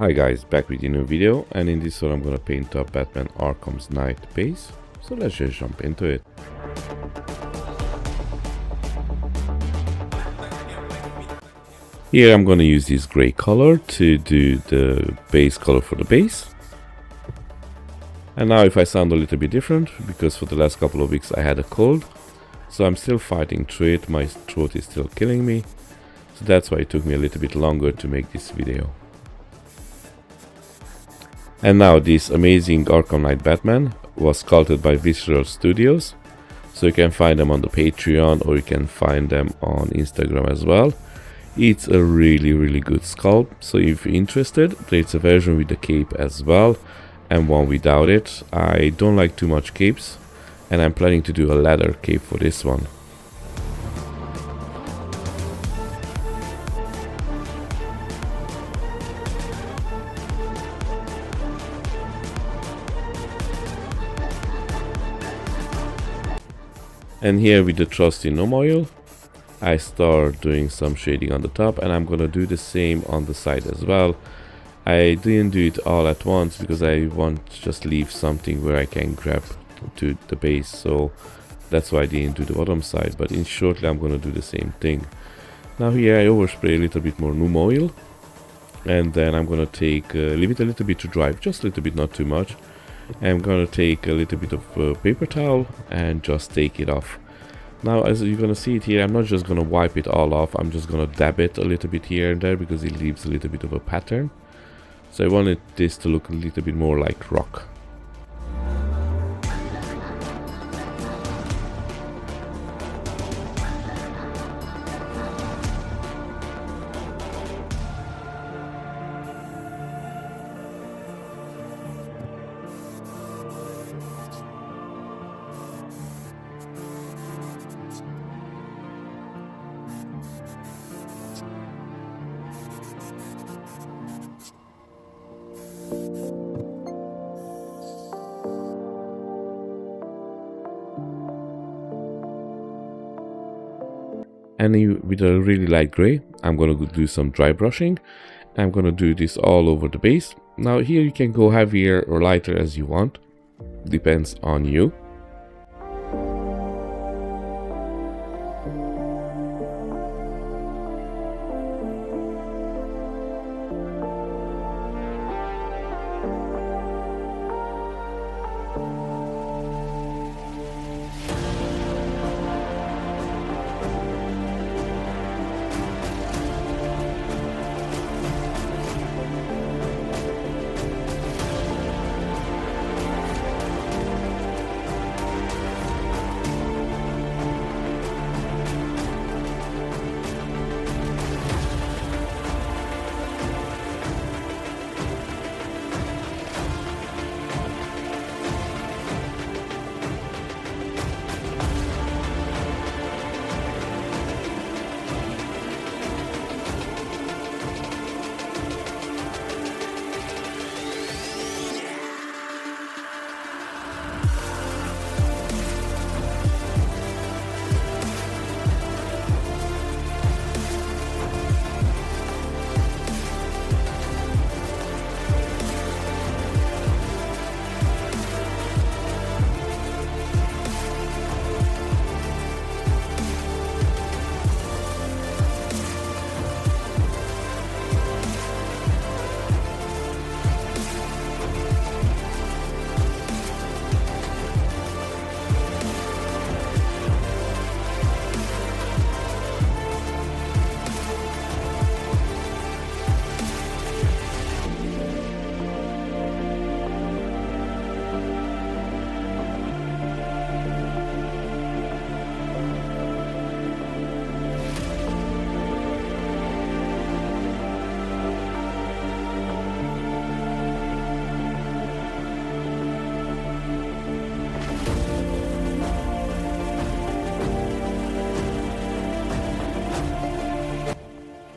Hi guys, back with a new video, and in this one I'm gonna paint up Batman Arkham's Knight base. So let's just jump into it. Here I'm gonna use this gray color to do the base color for the base. And now if I sound a little bit different, because for the last couple of weeks I had a cold, so I'm still fighting through it, my throat is still killing me. So that's why it took me a little bit longer to make this video. And now this amazing Arkham Knight Batman was sculpted by Visual Studios. So you can find them on the Patreon, or you can find them on Instagram as well. It's a really good sculpt. So if you're interested, there's a version with the cape as well, and one without it. I don't like too much capes, and I'm planning to do a leather cape for this one. And here with the trusty gnome oil, I start doing some shading on the top, and I'm gonna do the same on the side as well. I didn't do it all at once because I want to just leave something where I can grab to the base, so that's why I didn't do the bottom side, but in shortly I'm gonna do the same thing. Now here I overspray a little bit more gnome oil, and then I'm gonna leave it a little bit to dry, just a little bit, not too much. I'm gonna take a little bit of paper towel and just take it off. Now as you're gonna see it here, I'm not just gonna wipe it all off, I'm just gonna dab it a little bit here and there because it leaves a little bit of a pattern. So I wanted this to look a little bit more like rock. And with a really light gray, I'm gonna do some dry brushing. I'm gonna do this all over the base. Now here you can go heavier or lighter as you want, depends on you.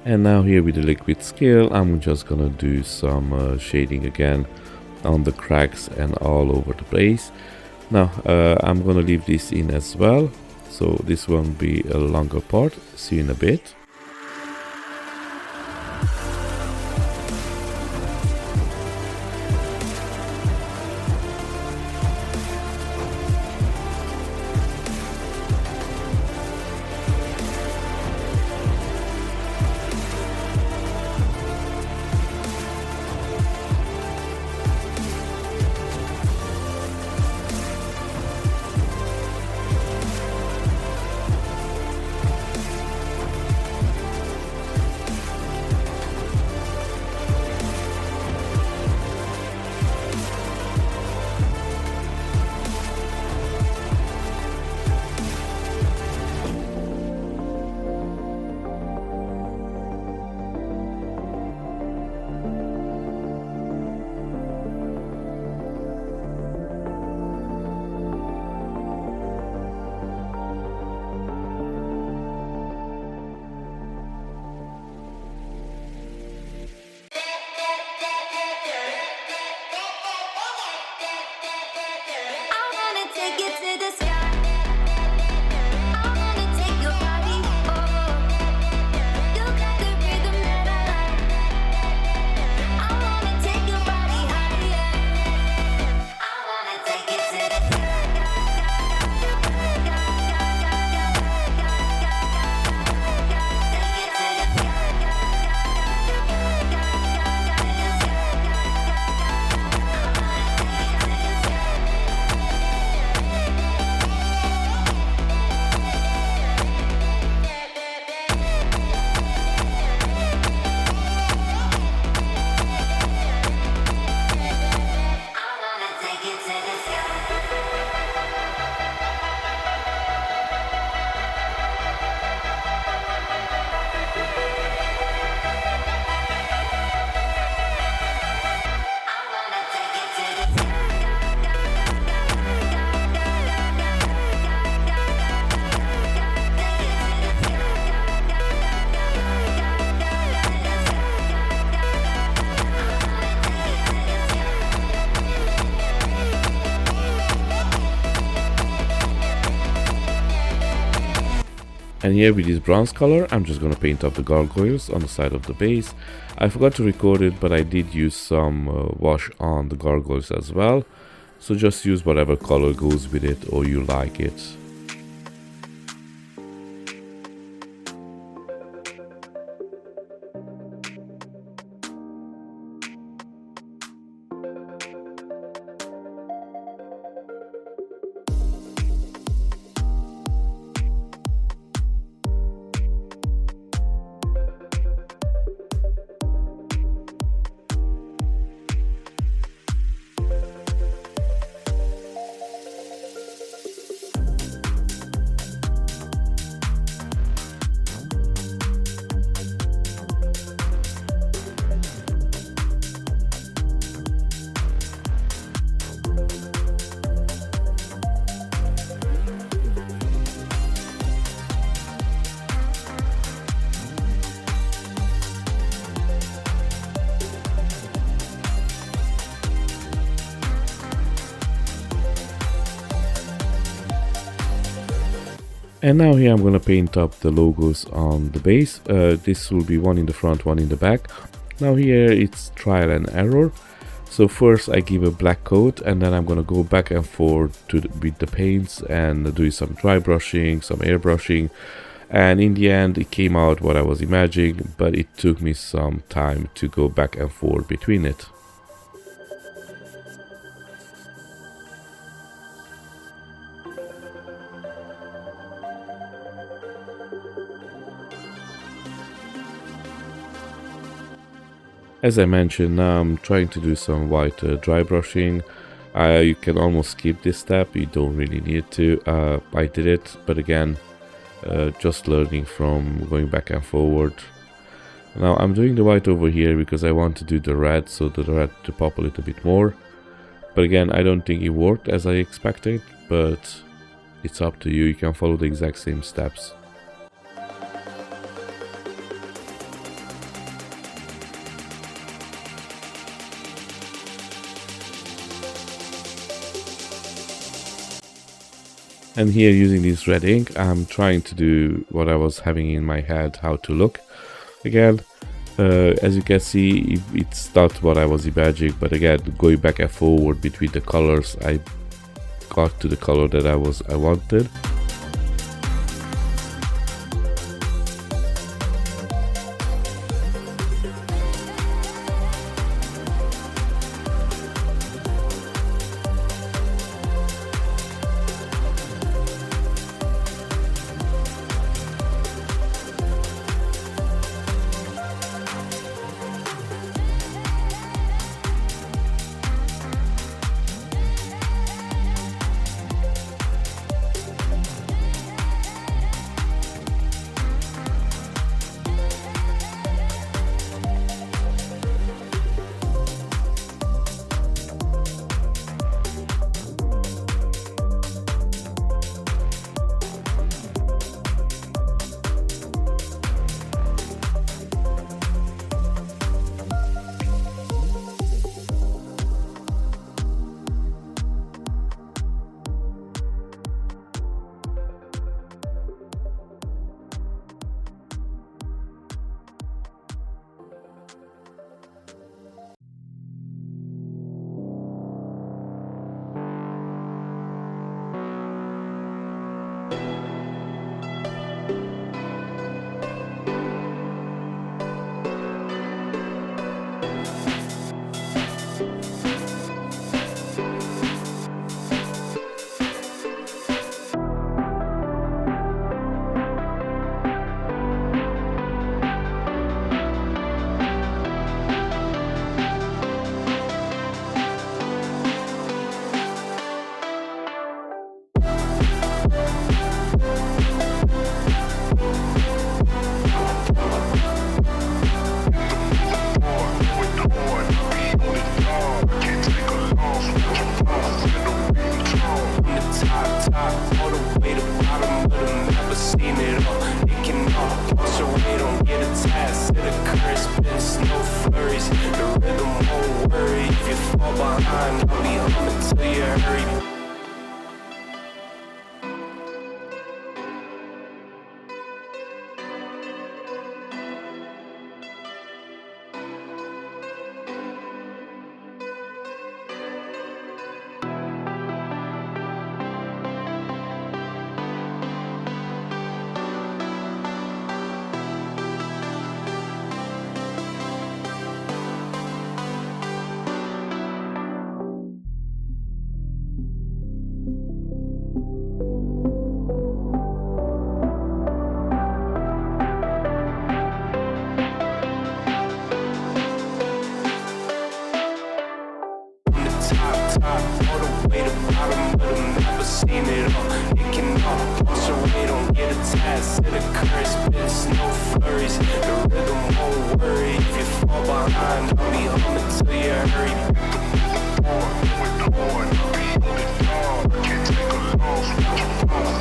And now here with the liquid scale, I'm just gonna do some shading again on the cracks and all over the place. Now I'm gonna leave this in as well, so this won't be a longer part. See you in a bit. And here with this bronze color, I'm just gonna paint up the gargoyles on the side of the base. I forgot to record it, but I did use some wash on the gargoyles as well. So just use whatever color goes with it or you like it. And now here I'm gonna paint up the logos on the base. This will be one in the front, one in the back. Now here it's trial and error. So first I give a black coat and then I'm gonna go back and forth with the paints and do some dry brushing, some airbrushing. And in the end it came out what I was imagining, but it took me some time to go back and forth between it. As I mentioned, now I'm trying to do some white dry brushing. You can almost skip this step, you don't really need to. I did it, but again, just learning from going back and forward. Now I'm doing the white over here because I want to do the red, so the red to pop a little bit more. But again, I don't think it worked as I expected, but it's up to you, you can follow the exact same steps. And here using this red ink, I'm trying to do what I was having in my head, how to look. Again, as you can see, it's not what I was imagining, but again, going back and forward between the colors, I got to the color that I wanted. task, it occurs, it's no flurries. The rhythm won't worry. If you fall behind, I'll be humming till you hurry. With the horn, be on the dog. Can't take a loss with the phone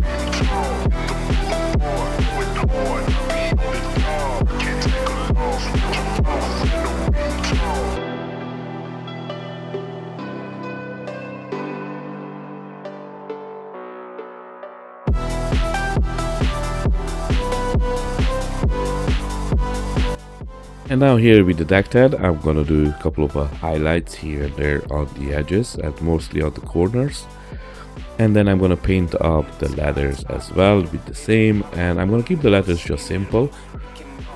and the way tall. With the horn, be on the dog. Can't take a loss with the phone and the way tall. And now here with the deck tab, I'm gonna do a couple of highlights here and there on the edges and mostly on the corners. And then I'm gonna paint up the letters as well with the same, and I'm gonna keep the letters just simple.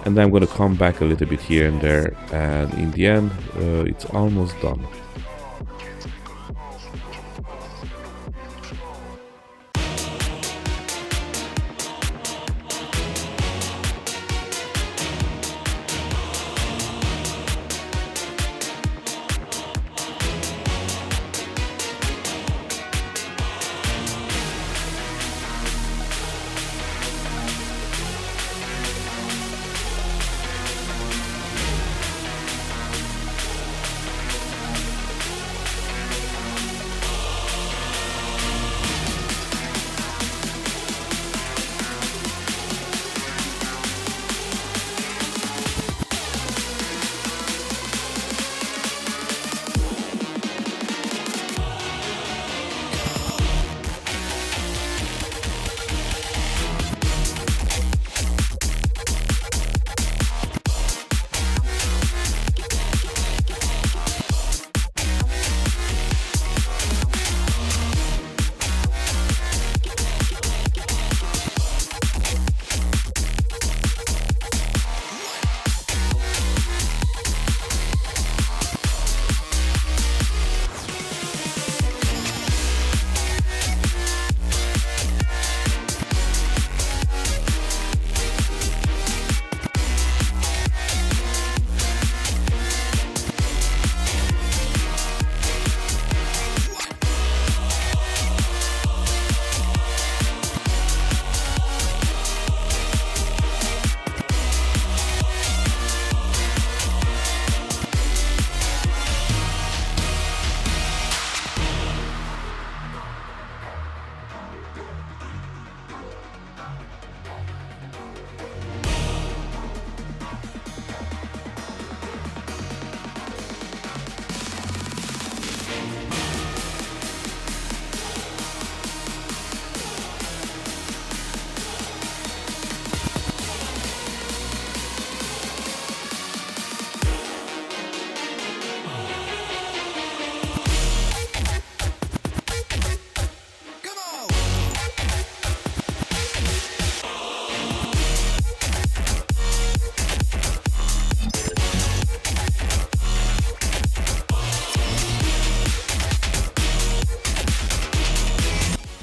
And then I'm gonna come back a little bit here and there, and in the end, it's almost done.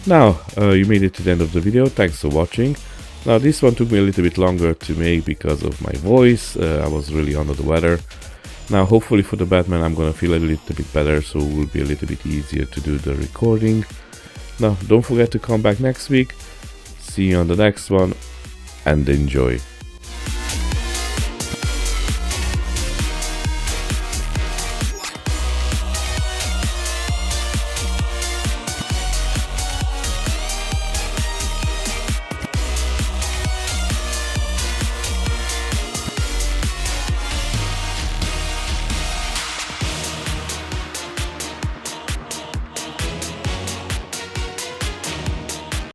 Now, you made it to the end of the video, thanks for watching. Now this one took me a little bit longer to make because of my voice, I was really under the weather. Now hopefully for the Batman I'm gonna feel a little bit better, so it will be a little bit easier to do the recording. Now don't forget to come back next week, see you on the next one, and enjoy.